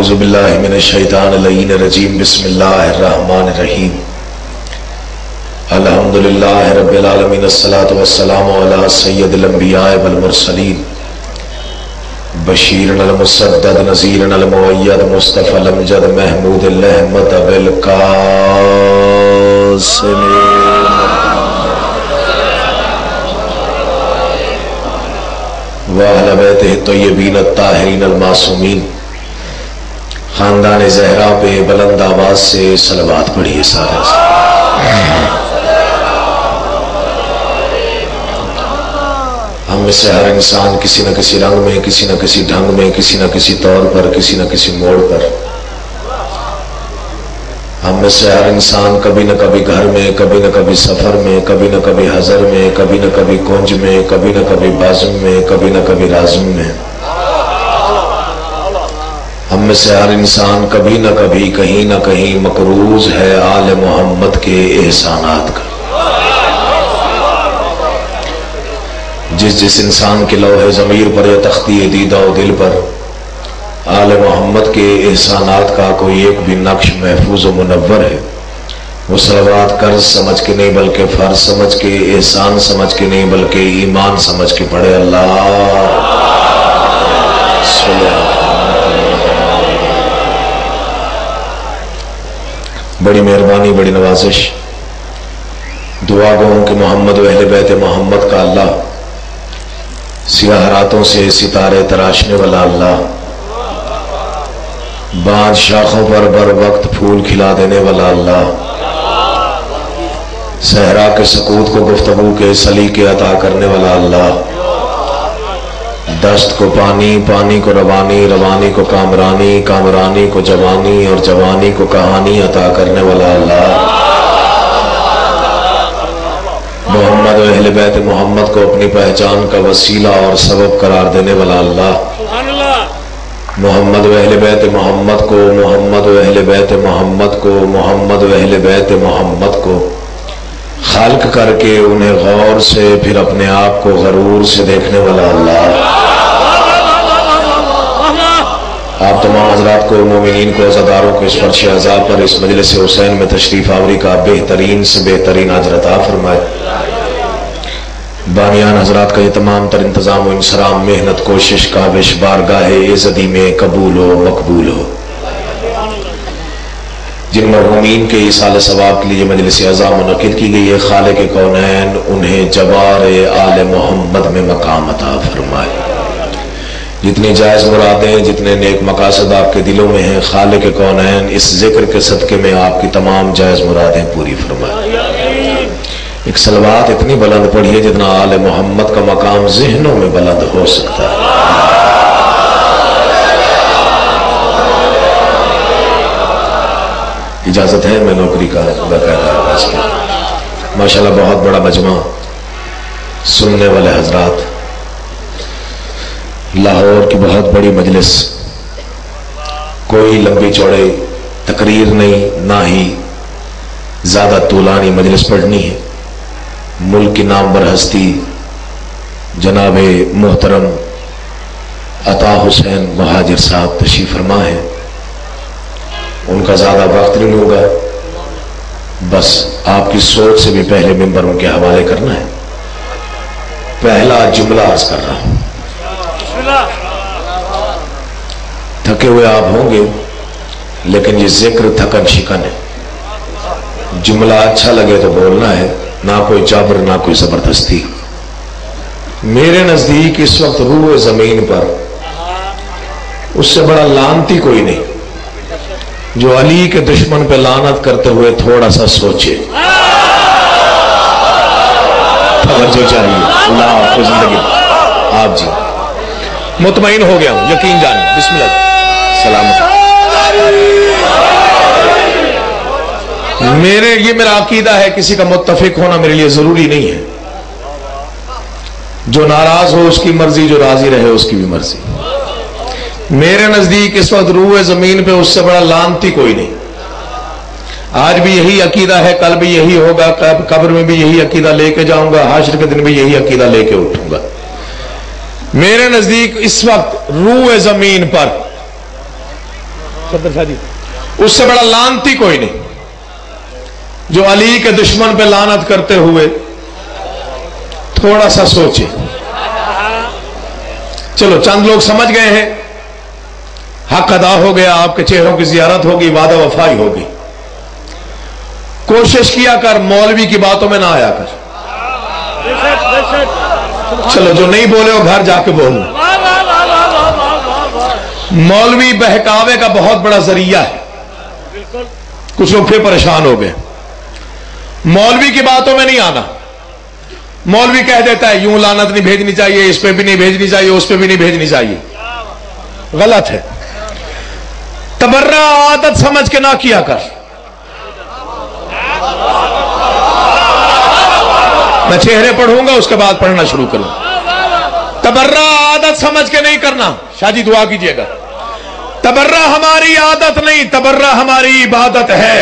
अऊज़ु बिल्लाहि मिनश शैतानिर रजीम बिस्मिल्लाहिर्रहमानिर्रहीम अल्हम्दुलिल्लाहि रब्बिल आलमीन अस्सलातु वस्सलामु अला सय्यदिल अंबिया वल मुरसलीन बशीरन अल मुसद्दद नज़ीरन अल मुअय्यद मुस्तफ़ा अल अमजद महमूद अल अहमद बिल कासिम व अहले बैतिहि तय्यबीन अत्ताहिरीन अल मासूमीन। खानदान ज़हरा पे बुलंद आवाज से सलवात पढ़िए सारे। हम में से हर इंसान किसी न किसी रंग में, किसी न किसी ढंग में, किसी न किसी तौर पर, किसी न किसी मोड़ पर, हम में से हर इंसान कभी न कभी घर में, कभी न कभी सफर में, कभी न कभी हजर में, कभी न कभी कुंज में, कभी न कभी बाज़ुम में, कभी न कभी राज़ुम में। हम में से हर इंसान कभी न कभी कहीं न कहीं मकरूज है आले मोहम्मद के एहसानात का। जिस जिस इंसान के लौहे ज़मीर पर या तख्ती दीदा व दिल पर आले मोहम्मद के एहसानात का कोई एक भी नक्श महफूज व मुनव्वर है, वो सलवात कर्ज समझ के नहीं बल्कि फर्ज समझ के, एहसान समझ के नहीं बल्कि ईमान समझ के पढ़े। अल्लाह बड़ी मेहरबानी, बड़ी नवाजिश। दुआ गो कि मोहम्मद व अहले बैत मोहम्मद का अल्लाह, सियाह रातों से सितारे तराशने वाला अल्लाह, बांझ शाखों पर बर वक्त फूल खिला देने वाला अल्लाह, सहरा के सकूत को गुफ्तगू के सलीके अता करने वाला अल्लाह, दस्त को पानी, पानी को रवानी, रवानी को कामरानी, कामरानी को जवानी और जवानी को कहानी अता करने वाला अल्लाह, मोहम्मद और अहले बैत मोहम्मद को अपनी पहचान का वसीला और सबब करार देने वाला अल्लाह, मोहम्मद व अहले बैत मोहम्मद को, मोहम्मद व अहले बैत मोहम्मद को, मोहम्मद व अहले बैत मोहम्मद को खाल्क करके उन्हें गौर से फिर अपने आप को गरूर से देखने वाला अल्लाह, आप तमाम हजरात को, मोमिनीन को, अज़ादारों को इस फर्श अज़ाब पर इस मजलिस हुसैन में तशरीफ आवरी का बेहतरीन से बेहतरीन अजर अता फरमाए। बानियान हजरात का ये तमाम तर इंतजाम व इंसराम, मेहनत, कोशिश, काबिश बारगाहे इज़्ज़ती में कबूल हो, मकबूल हो। जिन मरहूमीन के इसाल सवाब के लिए मजलिस अज़ा मुनक़िद की गई है, खालिक़ कौनैन उन्हें जवार आले मोहम्मद में मकाम अता फरमाए। जितनी जायज़ मुरादें, जितने नेक मकासद आपके दिलों में हैं, खालिक़ कौनैन इस जिक्र के सदक़े में आपकी तमाम जायज़ मुरादें पूरी फरमाए। एक सलवात इतनी बुलंद पढ़िए जितना आले मोहम्मद का मकाम ज़हनों में बुलंद हो सकता है। इजाजत है, मैं नौकरी का बाकायदा माशाल्लाह बहुत बड़ा मजमा, सुनने वाले हजरात, लाहौर की बहुत बड़ी मजलिस, कोई लंबी चौड़े तकरीर नहीं, ना ही ज्यादा तूलानी मजलिस पढ़नी है। मुल्क की नामवर हस्ती जनाबे मोहतरम अता हुसैन महाजिर साहब तशरीफ फरमा है, उनका ज्यादा वक्त नहीं होगा, बस आपकी सोच से भी पहले मिंबर उनके हवाले करना है। पहला जुमला अर्ज कर रहा हूं, थके हुए आप होंगे लेकिन ये जिक्र थकन शिकन है। जुमला अच्छा लगे तो बोलना है, ना कोई जबर ना कोई जबरदस्ती। मेरे नजदीक इस वक्त रूह जमीन पर उससे बड़ा लानती कोई नहीं जो अली के दुश्मन पे लानत करते हुए थोड़ा सा सोचे। तवज्जो चाहिए। अल्लाह आपको जिंदगी। आप जी मुतमईन हो गया हूं, यकीन जानिए। बिस्मिल्लाह सलामत। मेरा अकीदा है, किसी का मुत्तफिक होना मेरे लिए जरूरी नहीं है। जो नाराज हो उसकी मर्जी, जो राजी रहे उसकी भी मर्जी। मेरे नजदीक इस वक्त रूह जमीन पे उससे बड़ा लानती कोई नहीं। आज भी यही अकीदा है, कल भी यही होगा, कब्र में भी यही अकीदा लेके जाऊंगा, हाशर के दिन भी यही अकीदा लेके उठूंगा। मेरे नजदीक इस वक्त रूह जमीन पर सफदर शाह जी, उससे बड़ा लानती कोई नहीं जो अली के दुश्मन पे लानत करते हुए थोड़ा सा सोचे। चलो चंद लोग समझ गए हैं, हक अदा हो गया, आपके चेहरों की जियारत होगी, वादा वफाई होगी। कोशिश किया कर मौलवी की बातों में ना आया कर। चलो जो नहीं बोले वो घर जाके बोलना। मौलवी बहकावे का बहुत बड़ा जरिया है। कुछ लोग फिर परेशान हो गए। मौलवी की बातों में नहीं आना। मौलवी कह देता है यूं लानत नहीं भेजनी चाहिए, इस पे भी नहीं भेजनी चाहिए, उस पे भी नहीं भेजनी चाहिए। गलत है। तबर्रा आदत समझ के ना किया कर। मैं चेहरे पढ़ूंगा उसके बाद पढ़ना शुरू करूं। तबर्रा आदत समझ के नहीं करना। शादी दुआ कीजिएगा। तबर्रा हमारी आदत नहीं, तबर्रा हमारी इबादत है।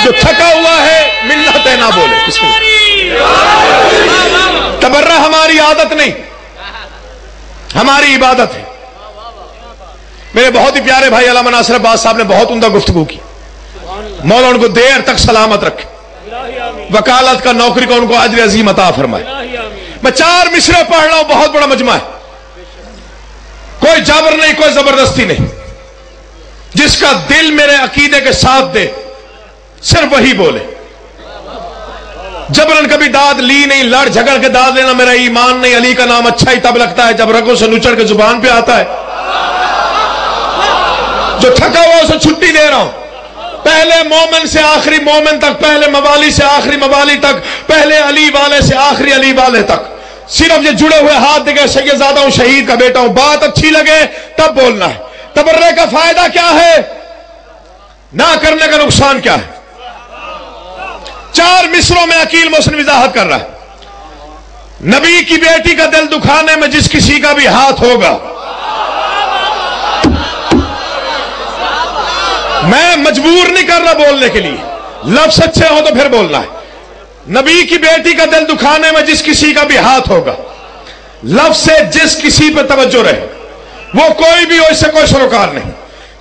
जो थका हुआ है मिन्नत है ना बोले। तबर्रा हमारी आदत नहीं, हमारी इबादत है। मेरे बहुत ही प्यारे भाई अल्लामा नासिर अब्बास साहब ने बहुत उम्दा गुफ्तगू की। मौला उनको देर तक सलामत रखे, वकालत का नौकरी का उनको अजर अजीम अता फरमाए। मैं 4 मिसरे पढ़ रहा हूं, बहुत बड़ा मजमा है। कोई जबर नहीं, कोई जबरदस्ती नहीं। जिसका दिल मेरे अकीदे के साथ दे सिर्फ वही बोले। जबरन कभी दाद ली नहीं, लड़ झगड़ के दाद लेना मेरा ईमान नहीं। अली का नाम अच्छा ही तब लगता है जब रगों से नुचड़ के जुबान पे आता है। जो थका हुआ उसे छुट्टी दे रहा हूं। पहले मोमिन से आखिरी मोमिन तक, पहले मवाली से आखिरी मवाली तक, पहले अली वाले से आखिरी अली वाले तक, सिर्फ ये जुड़े हुए हाथ देखे सैयदजादा हूं, शहीद का बेटा हूं। बात अच्छी लगे तब बोलना है। तबर्रे का फायदा क्या है, ना करने का नुकसान क्या है। 4 मिसरों में अकील मोहसिन वजाहत कर रहा है। नबी की बेटी का दिल दुखाने में जिस किसी का भी हाथ होगा, मैं मजबूर नहीं कर रहा बोलने के लिए, लफ्ज अच्छे हो तो फिर बोलना है। नबी की बेटी का दिल दुखाने में जिस किसी का भी हाथ होगा, लफ्ज से जिस किसी पर तवज्जो रहे, वो कोई भी हो, इससे कोई सरोकार नहीं।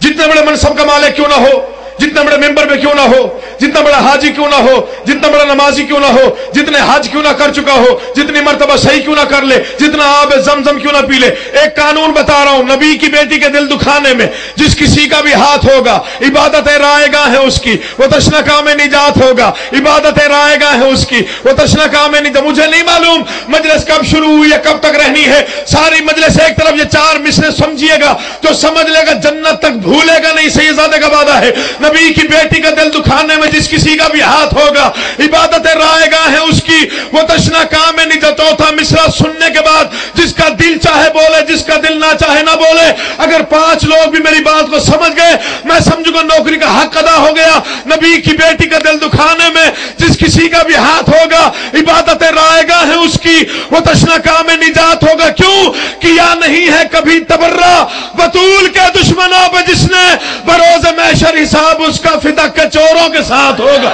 जितने बड़े मनसब का मालिक क्यों ना हो, जितने बड़े मेंबर पे क्यों ना हो, जितना बड़ा हाजी क्यों ना हो, जितना बड़ा नमाजी क्यों ना हो, जितने हज क्यों ना कर चुका हो, जितनी मर्तबा सही क्यों ना कर ले, जितना आब जमजम क्यों ना पी ले, एक कानून बता रहा हूं। नबी की बेटी के दिल दुखाने में जिस किसी का भी हाथ होगा, इबादत रायगाह है उसकी, वो तशनका में निजात होगा। इबादत रायगाह है उसकी, वो तशनका में निजात। मुझे नहीं मालूम मजलिस कब शुरू हुई है, कब तक रहनी है। सारी मजलिस एक तरफ, ये 4 मिसरे समझिएगा, जो समझ लेगा जन्नत तक भूलेगा नहीं। सैयदजादे का वादा है। नबी की बेटी का दिल दुखाने में जिस किसी का भी हाथ होगा, इबादत रायगाह है उसकी, वो तशना काम है निजा। चौथा मिसरा सुनने के बाद जिसका दिल चाहे बोले, जिसका दिल ना चाहे ना बोले। अगर 5 लोग भी मेरी बात को समझ गए, मैं समझूंगा नौकरी का हक अदा हो गया। नबी की बेटी का दिल दुखाने में जिस किसी का भी हाथ होगा, इबादत रायगाह है उसकी, वो तशना काम है निजात होगा। क्यों किया नहीं है कभी तबर्रा बतूल के दुश्मनों पर, जिसने बरोज़ महशर हिसाब उसका फिदा के चोरों के साथ होगा।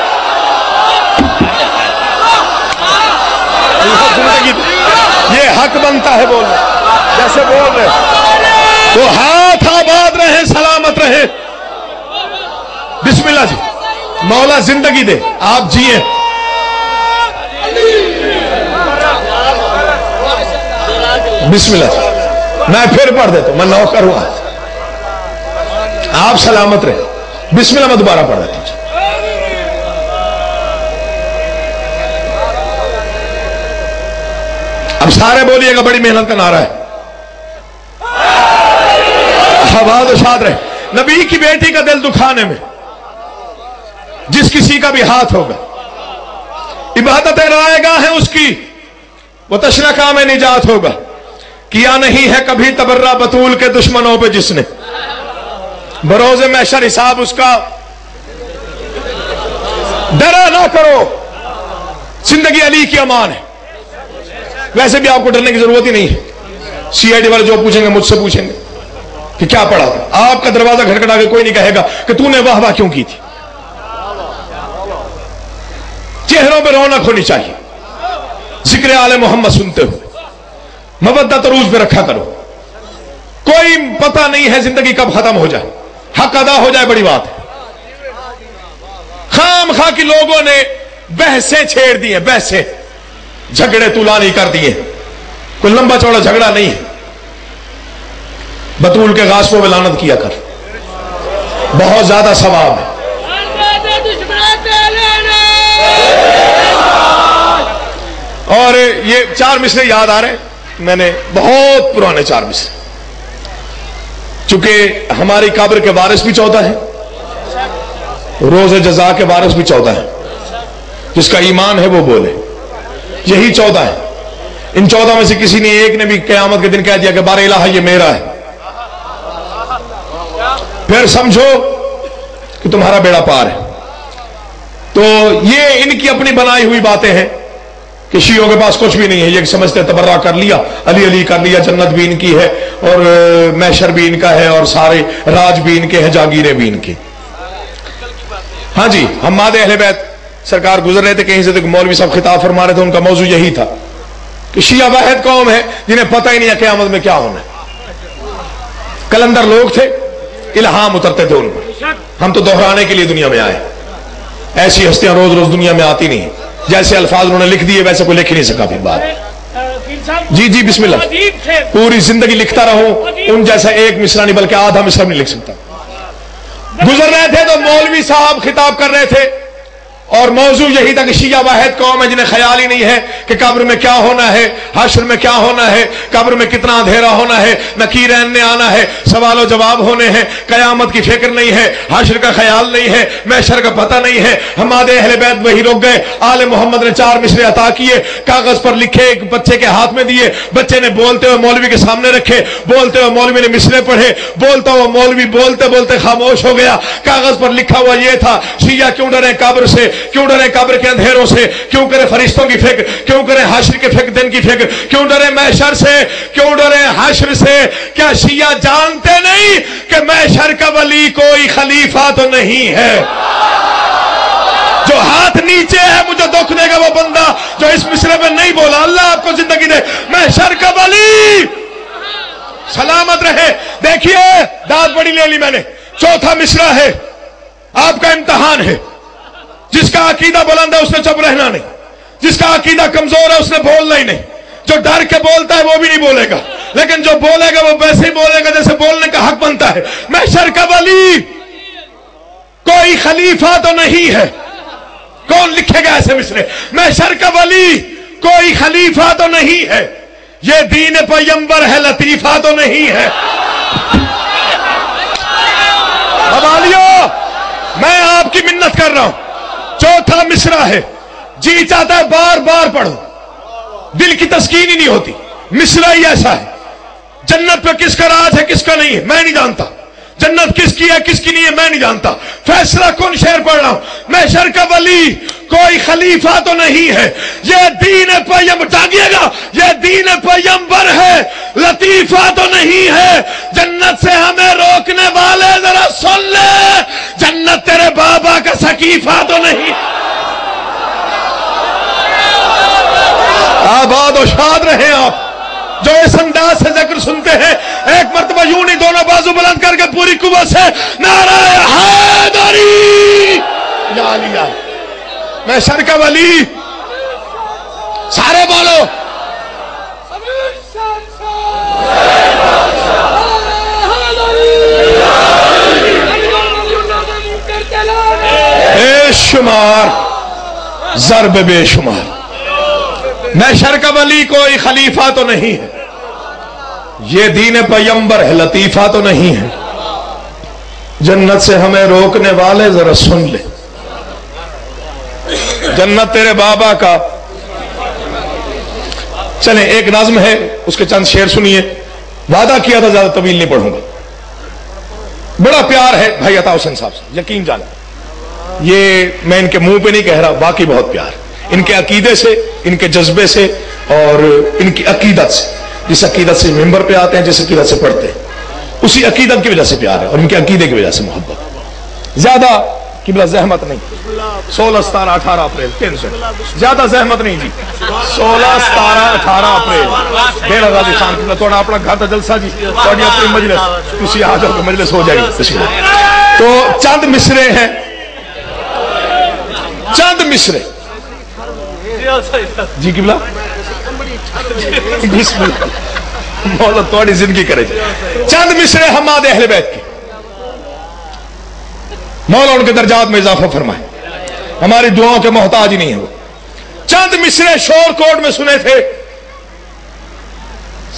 ये हक बनता है बोलना, जैसे बोल रहे तो हाथ आबाद रहे, सलामत रहे। बिस्मिल्लाह जी। मौला जिंदगी दे, आप जिए। बिस्मिल्लाह जी। मैं फिर पढ़ देता हूं, मैं नौकर हुआ। आप सलामत रहे। बिस्मिल्लाह। मैं दोबारा पढ़ देता हूं। अब सारे बोलिएगा, बड़ी मेहनत का नारा है। आबाद शाद रहे। नबी की बेटी का दिल दुखाने में जिस किसी का भी हाथ होगा, इबादत रायगाह है उसकी, वो तशनका में निजात होगा। किया नहीं है कभी तबर्रा बतूल के दुश्मनों पे, जिसने बरोज़े महशर हिसाब उसका। डरा ना करो, जिंदगी अली की अमान है। वैसे भी आपको डरने की जरूरत ही नहीं है। सीआईडी वाले जो पूछेंगे मुझसे पूछेंगे कि क्या पढ़ा था। आपका दरवाजा खटखटा के कोई नहीं कहेगा कि तूने वाह वाह क्यों की थी। चेहरों पे रौनक होनी चाहिए। जिक्र आले मोहम्मद सुनते हुए मवद्दत रूज पे रखा करो। کوئی پتہ نہیں ہے زندگی کب ختم ہو جائے، حق ادا ہو جائے بڑی بات ہے۔ خام خواہ کی لوگوں نے بحثیں چھیڑ دی ہیں، بحثیں، جھگڑے طولانی کر دیے، کوئی لمبا چوڑا جھگڑا نہیں ہے۔ بطول کے غاصبوں پہ لعنت کیا کر، بہت زیادہ ثواب ہے۔ اور یہ 4 مصرے یاد آ رہے ہیں، میں نے بہت پرانے 4 مصرے، چونکہ ہماری قبر کے وارث بھی 14 ہیں، روز جزا کے وارث بھی 14 ہیں، جس کا ایمان ہے وہ بولے، یہی 14 ہیں۔ ان 14 میں سے کسی نے ایک نے بھی قیامت کے دن کہہ دیا کہ بار الہ یہ میرا ہے، پھر سمجھو کہ تمہارا بیڑا پار ہے۔ تو یہ ان کی اپنی بنائی ہوئی باتیں ہیں کہ شیعوں کے پاس کچھ بھی نہیں ہے، یہ سمجھتے تبرہ کر لیا، علی علی کر لیا، جنت بھی ان کی ہے اور محشر بھی ان کا ہے اور سارے راج بھی ان کے ہیں، جاگیریں بھی ان کی۔ ہاں جی، حماد اہل بیت سرکار گزر رہے تھے کہیں سے، تو مولوی صاحب خطاب فرما رہے تھے، ان کا موضوع یہی تھا کہ شیعہ واحد قوم ہے جنہیں پتہ ہی نہیں ہے قیامت میں کیا ہونا ہے۔ کلندر لوگ تھے، الہام اترتے تھے ان پر۔ ہم تو دہرانے کے لیے دنیا میں آئے، ایسی ہستیاں روز روز دنیا میں آتی نہیں، جیسے الفاظ انہوں نے لکھ دیے ویسے کوئی لکھ نہیں سکا پھر بات۔ جی جی بسم اللہ، پوری زندگی لکھتا رہوں، ان جیسا ایک مصرع نہیں بلکہ آدھا مصرع نہیں لکھ سکتا۔ گزر رہے تھے تو مولوی صاحب خطاب کر رہے تھے اور موضوع یہی تھا کہ شیعہ واحد قوم ہے جنہیں خیال ہی نہیں ہے کہ قبر میں کیا ہونا ہے، حشر میں کیا ہونا ہے، قبر میں کتنا اندھیرا ہونا ہے، نکیرین نے آنا ہے، سوال و جواب ہونے ہیں، قیامت کی فکر نہیں ہے، حشر کا خیال نہیں ہے، محشر کا پتہ نہیں ہے۔ ہمارے اہل بیت وہی رک گئے۔ آل محمد نے 4 مصرے عطا کیے، کاغذ پر لکھے، ایک بچے کے ہاتھ میں دیے، بچے نے بولتے ہوئے مولوی کے سامنے رکھے، بولتے ہوئے مولوی نے مصرے پڑھے، بولتا ہوا مولوی بولتے بولتے خاموش ہو گیا۔ کاغذ پر لکھا ہوا یہ تھا، شیعہ کیوں ڈرے قبر سے، کیوں ڈرے قبر کے اندھیروں سے، کیوں کرے فرشتوں کی فکر، کیوں کرے حشر کے فکر دن کی فکر، کیوں ڈرے محشر سے، کیوں ڈرے حشر سے۔ کیا شیعہ جانتے نہیں کہ محشر کا ولی کوئی خلیفہ تو نہیں ہے؟ جو ہاتھ نیچے ہے مجھے دکھ دے گا وہ بندہ جو اس مصرے میں نہیں بولا۔ اللہ آپ کو زندگی دے، محشر کا ولی سلامت رہے۔ دیکھیے داد بڑی لے لی میں نے، 4تھا مصرع ہے، آپ کا امتحان ہے۔ جس کا عقیدہ بلند ہے اس نے چپ رہنا نہیں، جس کا عقیدہ کمزور ہے اس نے بولنا ہی نہیں۔ جو ڈر کے بولتا ہے وہ بھی نہیں بولے گا، لیکن جو بولے گا وہ ویسے ہی بولے گا جیسے بولنے کا حق بنتا ہے۔ محشر کا ولی کوئی خلیفہ تو نہیں ہے۔ کون لکھے گا ایسے مصرے؟ محشر کا ولی کوئی خلیفہ تو نہیں ہے، یہ دین پیمبر ہے، لطیفہ تو نہیں ہے۔ حوالیوں میں آپ کی منت کر رہا ہوں، 4تھا مصرع ہے، جی چاہتا ہے بار بار پڑھو، دل کی تسکین ہی نہیں ہوتی۔ مصرع ہی ایسا ہے۔ جنت پہ کس کا راج ہے کس کا نہیں ہے میں نہیں جانتا، جنت کس کی ہے کس کی نہیں ہے میں نہیں جانتا، فیصلہ کن شعر پڑھ رہا ہوں۔ محشر کا ولی کوئی خلیفہ تو نہیں ہے، یہ دین پیمبر، جاگیے گا، یہ دین پیمبر ہے، لطیفہ تو نہیں ہے۔ جنت سے ہمیں روکنے والے ذرا سن لے، جنت تیرے بابا کا سقیفہ تو نہیں۔ آباد و شاد رہیں آپ جو اس انداز سے ذکر سنتے ہیں۔ ایک مرتبہ یوں نہیں دونوں بازو بلند کر کے پوری قوت سے نعرہ حیدری یا علی یا محشر کا ولی سارے بولو۔ بے شمار ضرب بے شمار، محشر کا ولی کوئی خلیفہ تو نہیں ہے، یہ دین پیمبر ہے، لطیفہ تو نہیں ہے۔ جنت سے ہمیں روکنے والے ذرا سن لے، جنت تیرے بابا کا۔ چلیں ایک نظم ہے اس کے چند شعر سنیے، وعدہ کیا تھا زیادہ طویل نہیں پڑھوں گا۔ بڑا پیار ہے بھائی عطا حسین صاحب سے، یقین جانا، یہ میں ان کے منہ پہ نہیں کہہ رہا، باقی بہت پیار ان کے عقیدے سے، ان کے جذبے سے اور ان کی عقیدت سے، جس عقیدت سے ممبر پہ آتے ہیں، جس عقیدت سے پڑھتے ہیں، اسی عقیدت کی وجہ سے پیار ہے اور ان کے عقیدے کی وجہ سے محبت۔ زیادہ قبلہ زحمت نہیں, 16 17 18 اپریل 300 زیادہ زحمت نہیں جی, 16 17 18 اپریل ڈیرہ غازی خان قبلہ. تھوڑا اپنا گھر کا جلسہ جی, تھوڑی اپنی مجلس, تسی آ جاؤ کہ مجلس ہو جائے گی. تو چند مصرے ہیں, چند مصرے جی قبلہ بسم اللہ, مولا تھوڑی زندگی کرے جی. چند مصرے حماد اہل بیت کے, مولا ان کے درجات میں اضافہ فرمائے, ہماری دعاؤں کے محتاج ہی نہیں ہے وہ. چند مصرے شور کوٹ میں سنے تھے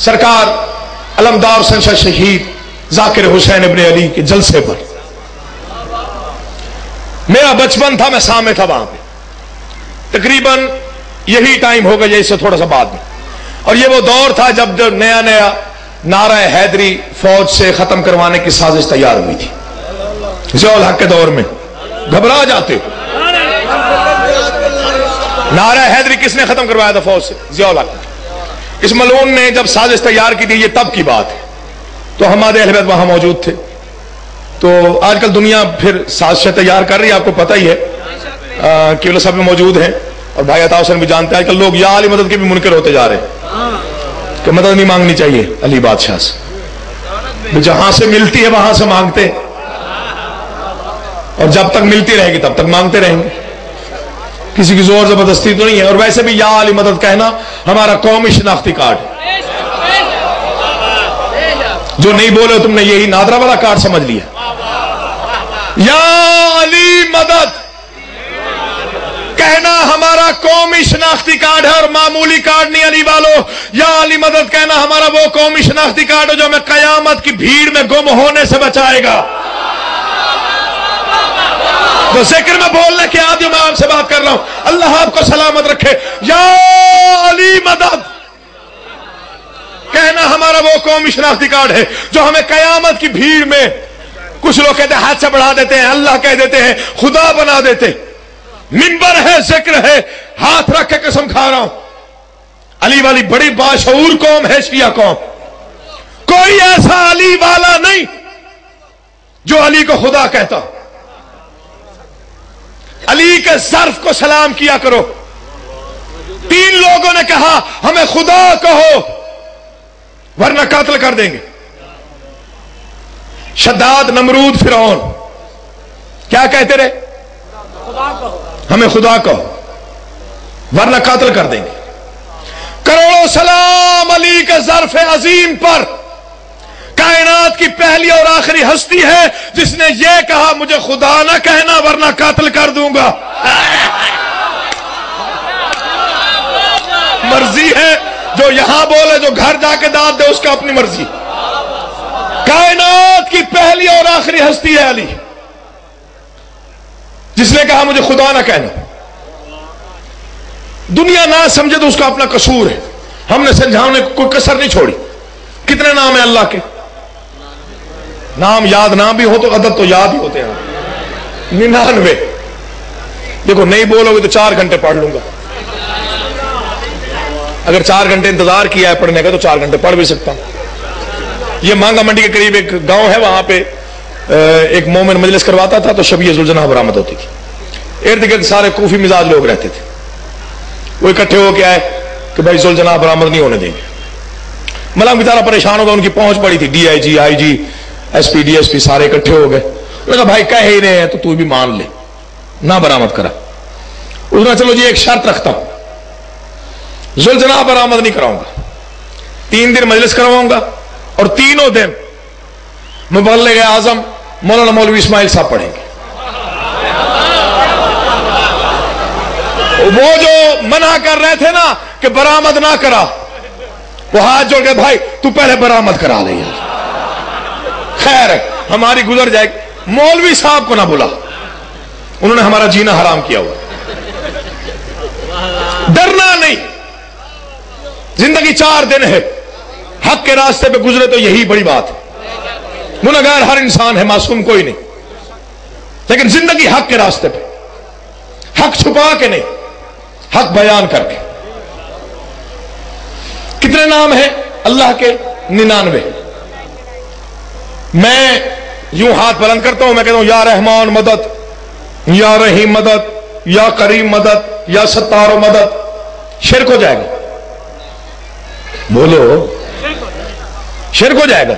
سرکار علمدار سنشا شہید ذاکر حسین ابن علی کے جلسے پر. میرا بچپن تھا, میں سامنے تھا وہاں پہ, تقریباً یہی ٹائم ہوگا یا اس سے تھوڑا سا بعد میں. اور یہ وہ دور تھا جب نیا نیا نعرہ حیدری فوج سے ختم کروانے کی سازش تیار ہوئی تھی. ضیاء الحق کے دور میں گھبرا جاتے ہو. نعرہ حیدری کس نے ختم کروایا تھا فوج سے؟ ضیاء الحق. اس ملعون نے جب سازش تیار کی تھی, یہ تب کی بات ہے, تو حماد اہل بیت وہاں موجود تھے. تو آج کل دنیا پھر سازشیں تیار کر رہی ہے, آپ کو پتہ ہی ہے, قبلہ صاحب میں موجود ہیں اور بھائی عطا حسین بھی جانتے ہیں. آج کل لوگ یا علی مدد کے بھی منکر ہوتے جا رہے ہیں کہ مدد نہیں مانگنی چاہیے علی بادشاہ سے, جہاں سے ملتی ہے وہاں سے مانگتے, اور جب تک ملتی رہے گی تب تک مانگتے رہیں گے. کسی کی زور زبردستی تو نہیں ہے. اور ویسے بھی یا علی مدد کہنا ہمارا قومی شناختی کارڈ ہے. جو نہیں بولے تم نے یہی نادرہ والا کارڈ سمجھ لیا. یا علی مدد کہنا ہمارا قومی شناختی کارڈ ہے, اور معمولی کارڈ نہیں علی والو. یا علی مدد کہنا ہمارا وہ قومی شناختی کارڈ ہے جو ہمیں قیامت کی بھیڑ میں گم ہونے سے بچائے گا. تو ذکر میں بولنے کے عادی میں آپ سے بات کر رہا ہوں, اللہ آپ کو سلامت رکھے. یا علی مدد کہنا ہمارا وہ قومی شناختی کارڈ ہے جو ہمیں قیامت کی بھیڑ میں, کچھ لوگ کہتے ہیں ہاتھ سے بڑھا دیتے ہیں, اللہ کہہ دیتے ہیں, خدا بنا دیتے. منبر ہے, ذکر ہے, ہاتھ رکھ کے قسم کھا رہا ہوں, علی والی بڑی باشعور قوم ہے شیعہ قوم. کوئی ایسا علی والا نہیں جو علی کو خدا کہتا. علی کے ظرف کو سلام کیا کرو. 3 لوگوں نے کہا ہمیں خدا کہو ورنہ قتل کر دیں گے. شداد, نمرود, فرعون کیا کہتے رہے؟ ہمیں خدا کہو ورنہ قتل کر دیں گے. کروڑوں سلام علی کے ظرف عظیم پر. کائنات کی پہلی اور آخری ہستی ہے جس نے یہ کہا مجھے خدا نہ کہنا ورنہ قتل کر دوں گا. مرضی ہے, جو یہاں بولے, جو گھر جا کے داد دے, اس کا اپنی مرضی. کائنات کی پہلی اور آخری ہستی ہے علی, جس نے کہا مجھے خدا نہ کہنا. دنیا نہ سمجھے تو اس کا اپنا قصور ہے, ہم نے سمجھانے کوئی کسر نہیں چھوڑی. کتنے نام ہیں اللہ کے؟ نام یاد نہ بھی ہو تو عدد تو یاد ہی ہوتے ہیں, 99. دیکھو نہیں بولو گے تو 4 گھنٹے پڑھ لوں گا. اگر 4 گھنٹے انتظار کیا ہے پڑھنے کا تو 4 گھنٹے پڑھ بھی سکتا ہوں. یہ مانگا منڈی کے قریب ایک گاؤں ہے, وہاں پہ ایک مومن مجلس کرواتا تھا تو شب ذوالجناح برآمد ہوتی تھی. ارد گرد سارے کوفی مزاج لوگ رہتے تھے. وہ اکٹھے ہو کے آئے کہ بھائی ذوالجناح برآمد نہیں ہونے دیں گے. ملنگ بیچارہ پریشان ہوگا, ان کی پہنچ پڑی تھی, D I G, I G, S P, D S P سارے اکٹھے ہو گئے. انہوں نے کہا بھائی کہہ ہی رہے ہیں تو بھی مان لے, نہ برآمد کرا. اس نے چلو جی ایک شرط رکھتا ہوں, ذوالجناح برآمد نہیں کراؤں گا, 3 دن مجلس کرواؤں گا اور تینوں دن مبلغ اعظم مولانا مولوی اسماعیل صاحب پڑھیں گے. وہ جو منع کر رہے تھے نا کہ برآمد نہ کرا, وہ ہاتھ جوڑ کے بھائی تو پہلے برآمد کرا لے یار, خیر ہے ہماری گزر جائے گی. مولوی صاحب کو نہ بلا, انہوں نے ہمارا جینا حرام کیا ہوا. ڈرنا نہیں, زندگی 4 دن ہے, حق کے راستے پہ گزرے تو یہی بڑی بات ہے. گنہگار ہر انسان ہے, معصوم کوئی نہیں, لیکن زندگی حق کے راستے پہ, حق چھپا کے نہیں, حق بیان کر کے. کتنے نام ہیں اللہ کے؟ 99. میں یوں ہاتھ بلند کرتا ہوں, میں کہتا ہوں یا رحمان مدد, یا رحیم مدد، یا کریم مدد، یا ستار و مدد، شرک ہو جائے گا؟ بولو، شرک ہو جائے گا؟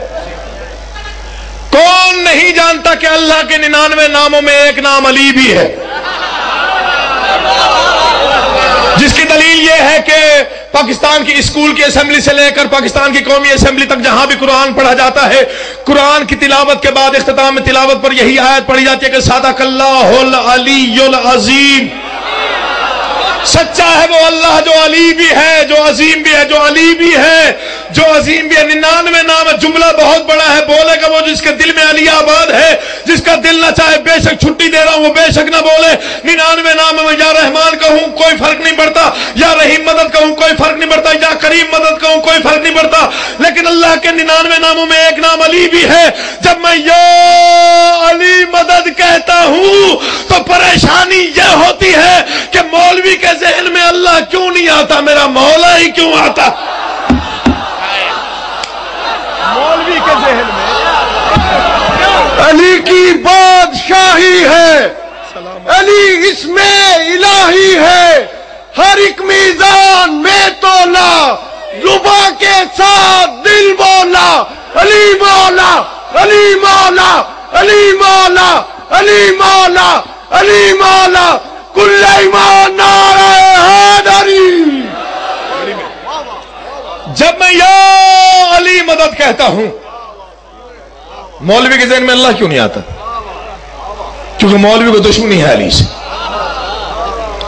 کون نہیں جانتا کہ اللہ کے 99 ناموں میں ایک نام علی بھی ہے، جس کی دلیل یہ ہے کہ پاکستان کی اسکول کی اسمبلی سے لے کر پاکستان کی قومی اسمبلی تک جہاں بھی قرآن پڑھا جاتا ہے، قرآن کی تلاوت کے بعد اختتام میں تلاوت پر یہی آیت پڑھی جاتی ہے کہ صدق اللہ العلی العظیم۔ سچا ہے وہ اللہ جو علی بھی ہے، جو عظیم بھی ہے، جو علی بھی ہے، جو عظیم بھی ہے۔ 99 نام ہے، جملہ بہت بڑا ہے، بولے گا وہ جس کے دل میں علی آباد ہے، جس کا دل نہ چاہے بے شک چھٹی دے رہا ہوں وہ بے شک نہ بولے۔ 99 نام میں یا رحمان کہوں کوئی فرق نہیں پڑتا، یا رحیم مدد کہوں کوئی فرق نہیں پڑتا، یا کریم مدد کہوں کوئی فرق نہیں پڑتا، لیکن اللہ کے 99 ناموں میں ایک نام علی بھی ہے۔ جب میں یا علی مدد کہتا ہوں تو پریشانی یہ ہوتی ہے کہ مولوی کے ذہن میں اللہ کیوں نہیں آتا، میرا مولا ہی کیوں آتا؟ مولوی کے ذہن میں علی کی بادشاہی ہے، علی اس میں الہی ہے، ہر ایک میزان میں تولا، ربا کے ساتھ دل مولا، علی مولا، علی مولا، علی مولا، علی مولا، علی مولا، کل ایمان نعرہ حیدری۔ جب میں یا علی مدد کہتا ہوں، مولوی کے ذہن میں اللہ کیوں نہیں آتا؟ کیونکہ مولوی کو دشمنی ہے علی سے،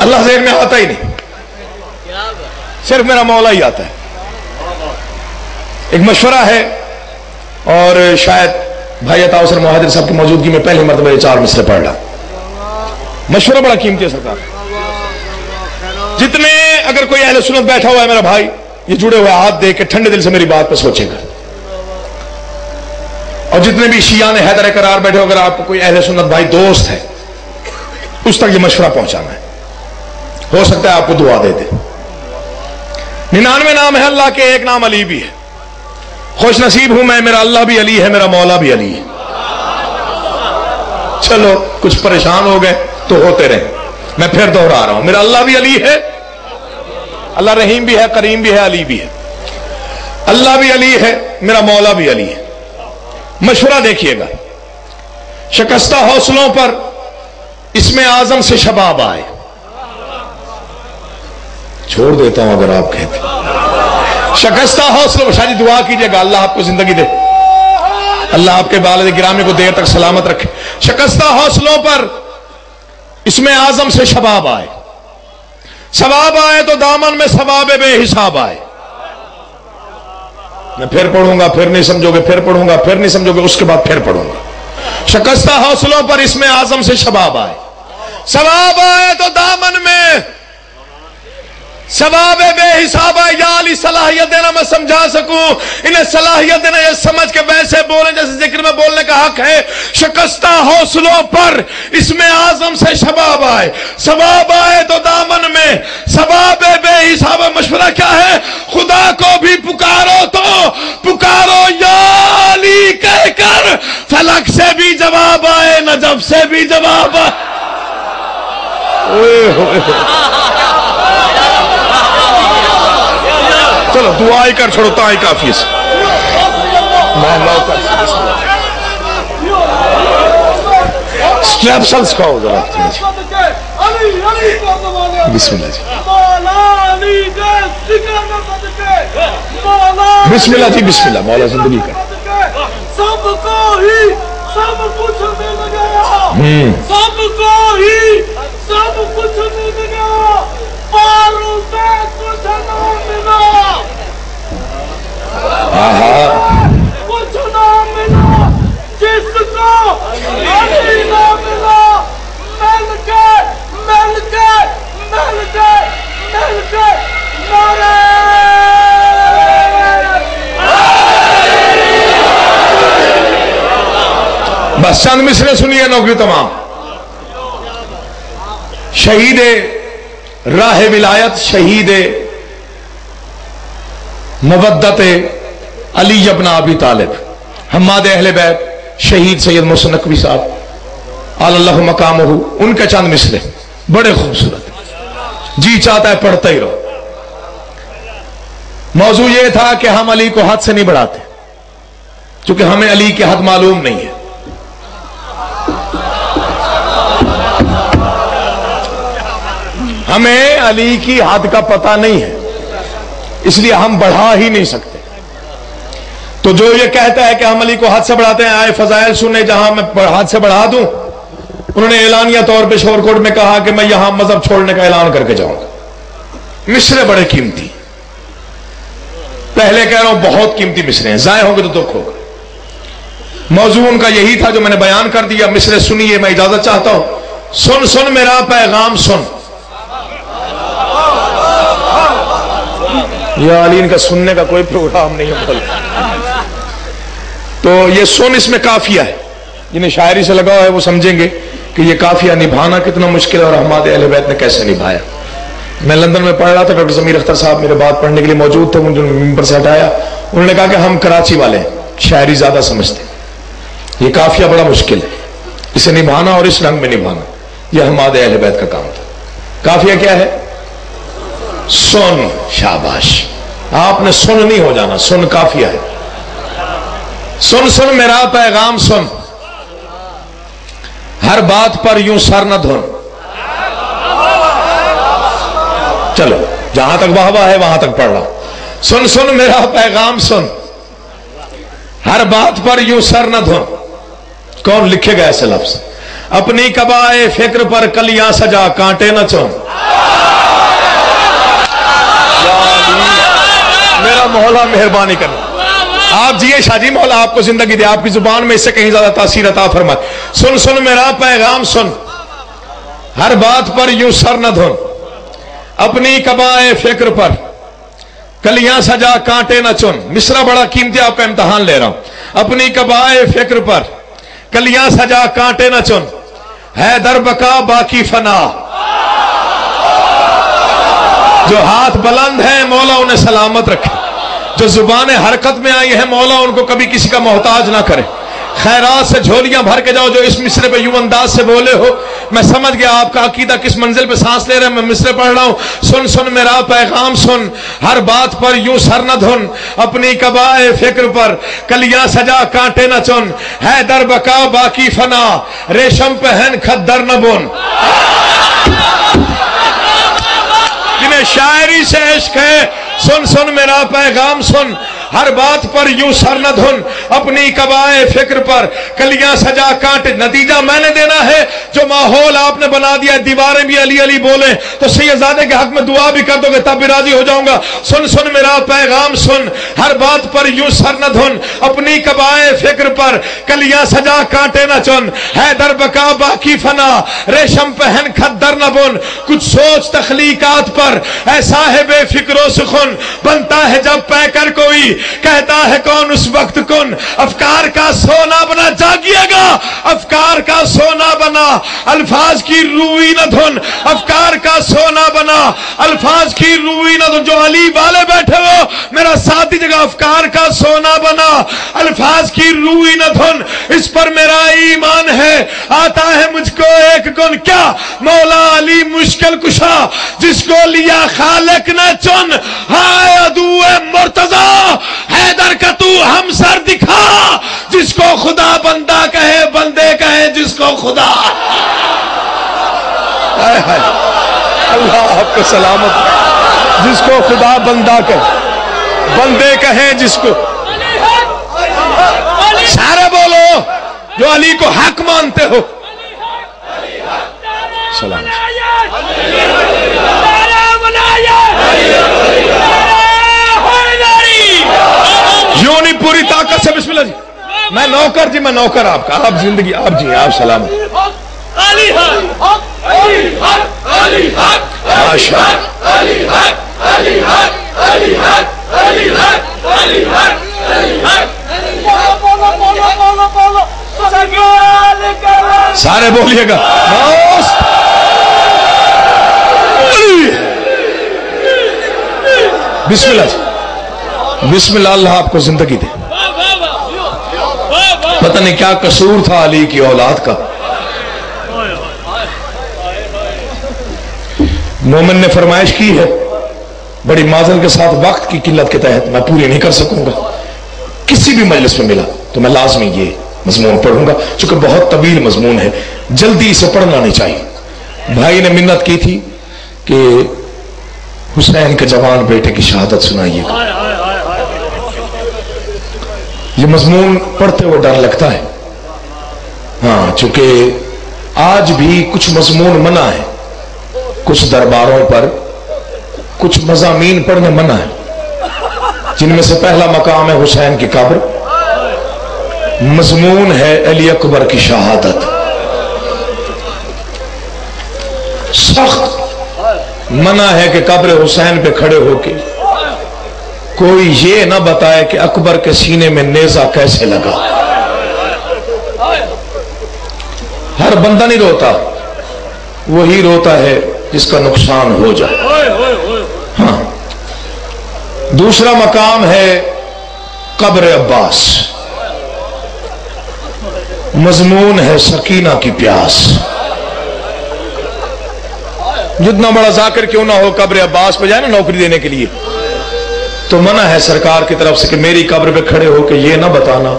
اللہ ذہن میں آتا ہی نہیں، صرف میرا مولا ہی آتا ہے۔ ایک مشورہ ہے، اور شاید بھائی عطا حسین مہاجر صاحب کی موجودگی میں پہلی مرتبہ یہ 4 مصرے پڑھ رہا۔ مشورہ بڑا قیمتی ہے سرکار، جتنے اگر کوئی اہل سنت بیٹھا ہوا ہے میرا بھائی، یہ جڑے ہوئے ہاتھ دے کے ٹھنڈے دل سے میری بات پہ سوچے گا، اور جتنے بھی شیعان حیدر قرار بیٹھے ہو، اگر آپ کو کوئی اہل سنت بھائی دوست ہے اس تک یہ مشورہ پہنچانا ہے، ہو سکتا ہے آپ کو دعا دے دے۔ 99 نام ہے اللہ کے، ایک نام علی بھی ہے۔ خوش نصیب ہوں میں، میرا اللہ بھی علی ہے، میرا مولا بھی علی ہے۔ چلو کچھ پریشان ہو گئے تو ہوتے رہے، میں پھر دوہرا رہا ہوں، میرا اللہ بھی علی ہے، اللہ رحیم بھی ہے، کریم بھی ہے، علی بھی ہے۔ اللہ بھی علی ہے، میرا مولا بھی علی ہے۔ مشورہ دیکھیے گا، شکستہ حوصلوں پر اسم اعظم سے شباب آئے۔ چھوڑ دیتا ہوں اگر آپ کہتے ہیں شکستہ حوصلوں، شاید دعا کیجئے گا اللہ آپ کو زندگی دے، اللہ آپ کے والد گرامی کو دیر تک سلامت رکھے۔ شکستہ حوصلوں پر اسم اعظم سے شباب آئے، ثواب آئے تو دامن میں ثواب بے حساب آئے۔ میں پھر پڑھوں گا، پھر نہیں سمجھو گے، پھر پڑھوں گا، پھر نہیں سمجھو گے، اس کے بعد پھر پڑھوں گا۔ شکستہ حوصلوں پر اسم اعظم سے شباب آئے، ثواب آئے تو دامن میں ثواب بے حساب آئے۔ یا علی صلاحیت دینا میں سمجھا سکوں، انہیں صلاحیت دینا یہ سمجھ کے ویسے بولیں جیسے ذکر میں بولنے کا حق ہے۔ شکستہ حوصلوں پر اسم اعظم سے شباب آئے، ثواب آئے تو دامن میں ثواب بے حساب۔ مشورہ کیا ہے؟ خدا کو بھی پکارو تو پکارو یا علی کہہ کر، فلک سے بھی جواب آئے، نجف سے بھی جواب آئے۔ چلو دعا ہی کر چھوڑو، تا ہی کافی ہے۔ سٹریپسلز کھاؤ ذرا، بسم اللہ جی، بسم اللہ جی، بسم اللہ، مولا زندگی کا سب کو ہی سب کچھ مل گیا، سب کو ہی سب کچھ مل گیا، پاروں سے کچھ نہ ملا، کچھ نہ ملا جس کو علی نہ ملا، مل کے مل کے مل کے مل کے نعرہ بس چند مصرے سنیے، نوکری تمام۔ شہید راہ ولایت، شہید مودت علی ابن ابی طالب، حماد اہل بیت، شہید سید محسن نقوی صاحب، अल्लाह मकामहु, उनके चंद मिसरे बड़े खूबसूरत, जी चाहता है पढ़ते ही रहो। मौजू ये था कि हम अली को हद से नहीं बढ़ाते, क्योंकि हमें अली की हद मालूम नहीं है। हमें अली की हद का पता नहीं है, इसलिए हम बढ़ा ही नहीं सकते। तो जो ये कहता है कि हम अली को हद से बढ़ाते हैं, आए फजाइल सुने जहां मैं हद से बढ़ा दूं। उन्होंने एलानिया तौर पे शोरकोट में कहा कि मैं यहां मजहब छोड़ने का ऐलान करके जाऊंगा। मिसरे बड़े कीमती, पहले कह रहा हूं बहुत कीमती मिसरे हैं, जाए होंगे तो दुख होगा। मौजू उनका यही था जो मैंने बयान कर दिया। मिसरे सुनिए, मैं इजाजत चाहता हूं। सुन सुन मेरा पैगाम सुन, या अली इनका सुनने का कोई प्रोग्राम नहीं है बोल। तो ये सुन इसमें काफिया है, जिन्हें शायरी से लगाव है वो समझेंगे कि ये काफिया निभाना कितना मुश्किल है और हमारे अहले बैत ने कैसे निभाया। मैं लंदन में पढ़ रहा था, डॉक्टर जमीर अख्तर साहब मेरे बात पढ़ने के लिए मौजूद थे, मुझे मिंबर से हटाया। उन्होंने कहा कि हम कराची वाले हैं, शायरी ज्यादा समझते हैं, ये काफिया बड़ा मुश्किल है, इसे निभाना और इस ढंग में निभाना यह हमारे अहले बैत का काम था। काफिया क्या है? सुन, शाबाश, आपने सुन नहीं हो जाना, सुन काफिया है। सुन सुन मेरा पैगाम सुन, हर बात पर यूं सर न धुन। चलो जहां तक वाहवा है वहां तक पढ़ रहा। सुन सुन मेरा पैगाम सुन, हर बात पर यूं सर न धुन। कौन लिखेगा ऐसे लफ्ज? अपनी कबाए फिक्र पर कलियां सजा कांटे न चुन। मेरा मौला मेहरबानी करना, आप जिए शाजी, मौला आपको जिंदगी दे, आपकी जुबान में इससे कहीं ज्यादा तासीर अता फरमाए। सुन सुन मेरा पैगाम सुन, हर बात पर यूं सर न धुन। अपनी कबाए फिक्र पर कलियां सजा कांटे न चुन। मिसरा बड़ा कीमती, आपका इम्तहान ले रहा हूं। अपनी कबाए फिक्र पर कलियां सजा कांटे न चुन, है दर बका बाकी फना। जो हाथ बुलंद है मौला उन्हें सलामत रखे, जो जुबानें हरकत में आई है मौला उनको कभी किसी का मोहताज ना करे। खैरात से झोलियां भर के जाओ। जो इस मिसरे पे यूं अंदाज से बोले हो, मैं समझ गया आपका अकीदा किस मंजिल पे सांस ले रहे हैं। मैं मिसरे पढ़ रहा हूं। सुन सुन मेरा पैगाम सुन, हर बात पर यूं सर न धुन। अपनी कबाए फिक्र पर कलियां सजा कांटे न चुन, है दर बका बाकी फना, रेशम पहन खद्दर न बुन। जिन्हें शायरी से इश्क है, सुन सुन मेरा पैगाम सुन, हर बात पर यूं सर न धुन। अपनी कबाए फिक्र पर कलियां सजा कांटे। नतीजा मैंने देना है, जो माहौल आपने बना दिया, दीवारें भी अली अली बोले तो सैयदजादे के हक में दुआ भी कर दोगे तब भी राजी हो जाऊंगा। सुन सुन मेरा पैगाम सुन, हर बात पर यूं सर न धुन। अपनी कबाए फिक्र पर कलियां सजा कांटे न चुन, है दर बका बाकी फना, रेशम पहन खद्दर न बुन। कुछ सोच तख्लीकात पर ऐसा है बेफिक्रो सुखुन, बनता है जब पैकर कोई कहता है कौन उस वक्त कुन। अफकार का सोना बना जागिएगा, अफकार का सोना बना, अल्फाज की रूई न धुन। अफकार का सोना बना, अल्फाज की रूई न धुन। जो अली वाले बैठे हो मेरा साथी जगह, अफकार का सोना बना, अल्फाज की रूई न धुन। इस पर मेरा ईमान है, आता है मुझको एक गुण, क्या मौला अली मुश्किल कुशा, जिसको लिया खालिक न चुन। हाय अदुए मुर्तजा, हैदर का तू हम सर दिखा, जिसको खुदा बंदा कहे, बंदे कहे जिसको खुदा। हाय हाय, अल्लाह आपको सलामत, जिसको खुदा बंदा कहे, बंदे कहे जिसको। सारे बोलो जो अली को हक मानते हो। सलाम। यूं नहीं, पूरी ताकत से बिस्मिल्लाह जी। मैं नौकर जी, मैं नौकर आपका, आप जिंदगी आप जी, आप सलामत। सारे बोलिएगा बिस्मिल्लाह जी, बिस्मिल्लाह। अल्लाह आपको जिंदगी दे। पता नहीं क्या कसूर था अली की औलाद का, मोमिन ने फरमाइश की है, बड़ी माजरत के साथ, वक्त की किल्लत के तहत मैं पूरी नहीं कर सकूंगा, किसी भी मजलिस में मिला तो मैं लाजमी ये मजमून पढ़ूंगा, चूंकि बहुत तवील मजमून है, जल्दी इसे पढ़ना नहीं चाहिए। भाई ने मिन्नत की थी कि हुसैन के जवान बेटे की शहादत सुनाइएगा। ये मजमून पढ़ते हुए डर लगता है। हाँ, चूंकि आज भी कुछ मजमून मना है, कुछ दरबारों पर कुछ मजामीन पढ़ने मना है, जिनमें से पहला मकाम है हुसैन की कब्र, मजमून है अली अकबर की शहादत। सख्त मना है कि कब्र हुसैन पे खड़े होके कोई ये ना बताए कि अकबर के सीने में नेजा कैसे लगा। हर बंदा नहीं रोता, वही रोता है जिसका नुकसान हो जाए। हाँ, दूसरा मकाम है कब्र अब्बास, मजमून है सकीना की प्यास। जितना बड़ा जाकिर क्यों ना हो, कब्र अब्बास पे जाए ना नौकरी देने के लिए, तो मना है सरकार की तरफ से कि मेरी कब्र पे खड़े होकर ये ना बताना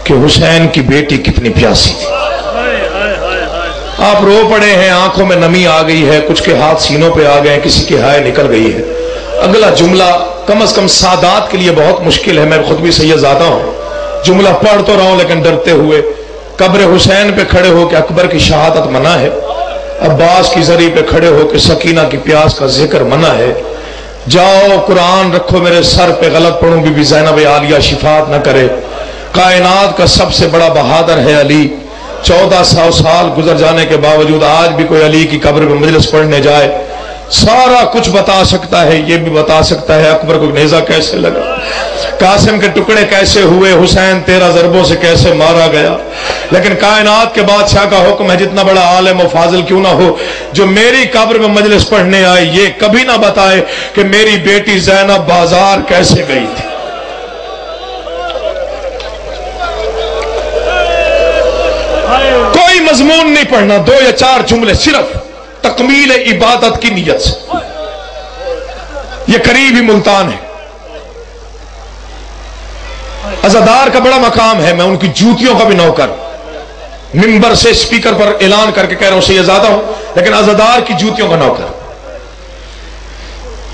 कि हुसैन की बेटी कितनी प्यासी थी। आप रो पड़े हैं, आंखों में नमी आ गई है, कुछ के हाथ सीनों पे आ गए, किसी की हाय निकल गई है। अगला जुमला कम से कम सादात के लिए बहुत मुश्किल है, मैं खुद भी सैयद ज़ादा हूं, जुमला पढ़ तो रहा हूं लेकिन डरते हुए। कब्र हुसैन पे खड़े होकर अकबर की शहादत मना है, अब्बास की जरी पे खड़े होकर सकीना की प्यास का जिक्र मना है। जाओ कुरान रखो मेरे सर पे, गलत पढ़ूं बीबी ज़ैनब आलिया शिफात न करे। कायनात का सबसे बड़ा बहादुर है अली, 1400 साल गुजर जाने के बावजूद आज भी कोई अली की कब्र में मजलिस पढ़ने जाए, सारा कुछ बता सकता है। ये भी बता सकता है अकबर को नेजा कैसे लगा, कासिम के टुकड़े कैसे हुए, हुसैन 13 ज़रबों से कैसे मारा गया। लेकिन कायनात के बादशाह का हुक्म है, जितना बड़ा आलिम और फाजिल क्यों ना हो, जो मेरी कब्र में मजलिस पढ़ने आए, ये कभी ना बताए कि मेरी बेटी ज़ैनब बाजार कैसे गई थी। कोई मजमून नहीं पढ़ना, 2 या 4 जुमले सिर्फ तकमील इबादत की नीयत से। यह करीब ही मुल्तान है, अज़ादार का बड़ा मकाम है, मैं उनकी जूतियों का भी नौकर, मिंबर से स्पीकर पर ऐलान करके कह रहा हूं सैयदादा हूं, लेकिन अज़ादार की जूतियों का नौकर।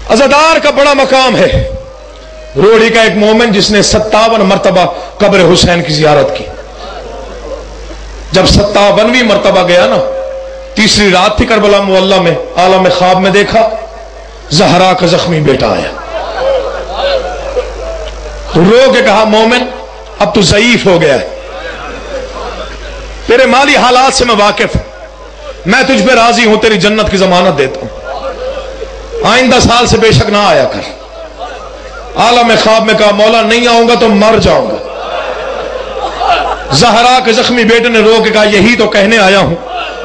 अज़ादार का बड़ा मकाम है, रोड़ी का एक मोमिन जिसने 57 मरतबा कब्र हुसैन की जियारत की। जब 57वीं मरतबा गया ना, तीसरी रात थी करबला मुअल्ला में, आलम ख्वाब में देखा ज़हरा का जख्मी बेटा आया, तो रो के कहा मोमिन अब तू ज़ईफ हो गया है, तेरे माली हालात से मैं वाकिफ हूं, मैं तुझ पे राजी हूं, तेरी जन्नत की जमानत देता हूं, आइंदा साल से बेशक ना आया कर। आलम ख्वाब में कहा मौला नहीं आऊंगा तो मर जाऊंगा। ज़हरा के जख्मी बेटे ने रो के कहा यही तो कहने आया हूं,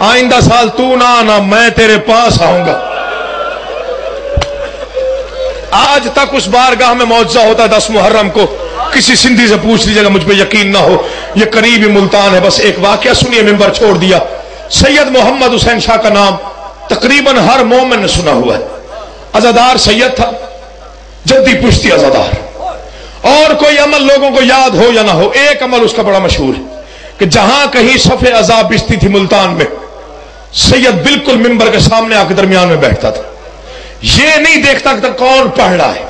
आइंदा साल तू ना आना, मैं तेरे पास आऊंगा। आज तक उस बारगाह में मौजज़ा होता है 10 मुहर्रम को, किसी सिंधी से पूछ लीजिएगा, मुझ पे यकीन ना हो, ये करीब ही मुल्तान है। बस एक वाकया सुनिए, मिंबर छोड़ दिया। सैयद मोहम्मद हुसैन शाह का नाम तकरीबन हर मोमिन ने सुना हुआ है। अज़ादार सैयद था, जद्दी पुश्ती अज़ादार, और कोई अमल लोगों को याद हो या ना हो, एक अमल उसका बड़ा मशहूर है कि जहां कहीं सफ़े अज़ाब बिछती थी मुल्तान में, सैयद बिल्कुल मिंबर के सामने आकर दरमियान में बैठता था, ये नहीं देखता कि कौन पढ़ रहा है।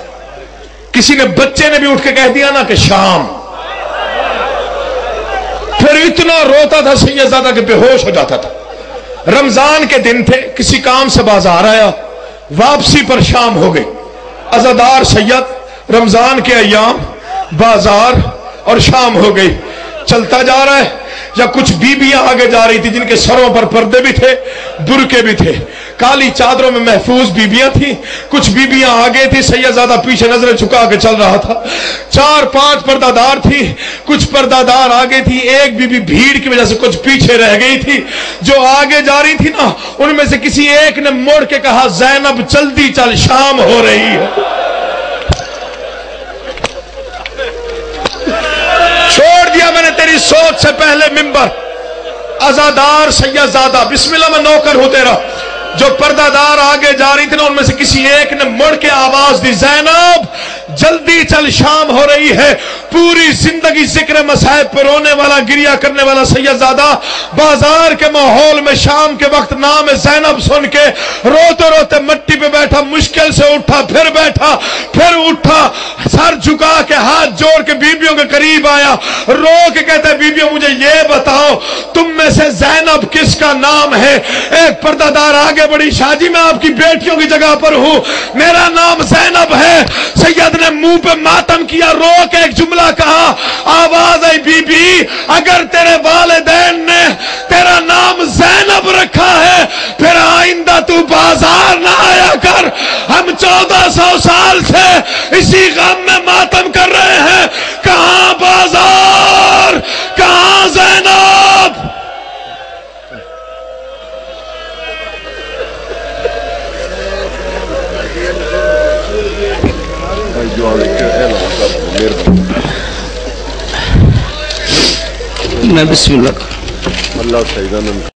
किसी ने बच्चे ने भी उठ के कह दिया ना कि शाम, फिर इतना रोता था सैयदजादा के बेहोश हो जाता था। रमजान के दिन थे, किसी काम से बाजार आया, वापसी पर शाम हो गई। अज़ादार सैयद रमजान के अय्याम बाजार और शाम हो गई, चलता जा रहा है। या कुछ बीबियां आगे जा रही थी जिनके सरों पर पर्दे भी थे, बुरके भी थे, काली चादरों में महफूज बीबियां थी। कुछ बीबियां आगे थी, सैयदजादा पीछे नजरें झुका के चल रहा था। 4-5 पर्दादार थी, कुछ पर्दादार आगे थी, एक बीबी भीड़ की वजह से कुछ पीछे रह गई थी। जो आगे जा रही थी ना, उनमें से किसी एक ने मुड़ के कहा ज़ैनब जल्दी चल, शाम हो रही है। छोड़ दिया मैंने तेरी सोच से पहले मिंबर। अज़ादार सैयदजादा, बिस्मिल्लाह मैं नौकर हूं तेरा, جو پردہ دار آگے جا رہی تھی نا، ان میں سے کسی ایک نے مڑ کے آواز دی، زینب جلدی چل، شام ہو رہی ہے۔ پوری زندگی ذکر مصائب پہ رونے والا، گریہ کرنے والا سیدزادہ بازار کے ماحول میں شام کے وقت نام زینب سن کے روتے روتے مٹی پہ بیٹھا، مشکل سے اٹھا، پھر بیٹھا، پھر اٹھا، سر جھکا کے ہاتھ جوڑ کے بیبیوں کے قریب آیا، رو کے کہتا ہے بیبیوں مجھے یہ بتاؤ تم میں سے زینب کس کا نام ہے؟ ایک پردہ دار آگے بڑی، شاہ جی میں آپ کی بیٹیوں کی جگہ پر ہوں، میرا نام زینب ہے۔ سید نے منہ پہ ماتم کیا، رو کے ایک جملہ کہا، آواز آئی بی بی اگر تیرے والدین نے تیرا نام زینب رکھا ہے پھر آئندہ تو بازار نہ آیا کر، ہم 1400 سال سے اسی غم میں ماتم کر رہے ہیں، کہاں بازار کہاں زینب؟ میں بسم اللہ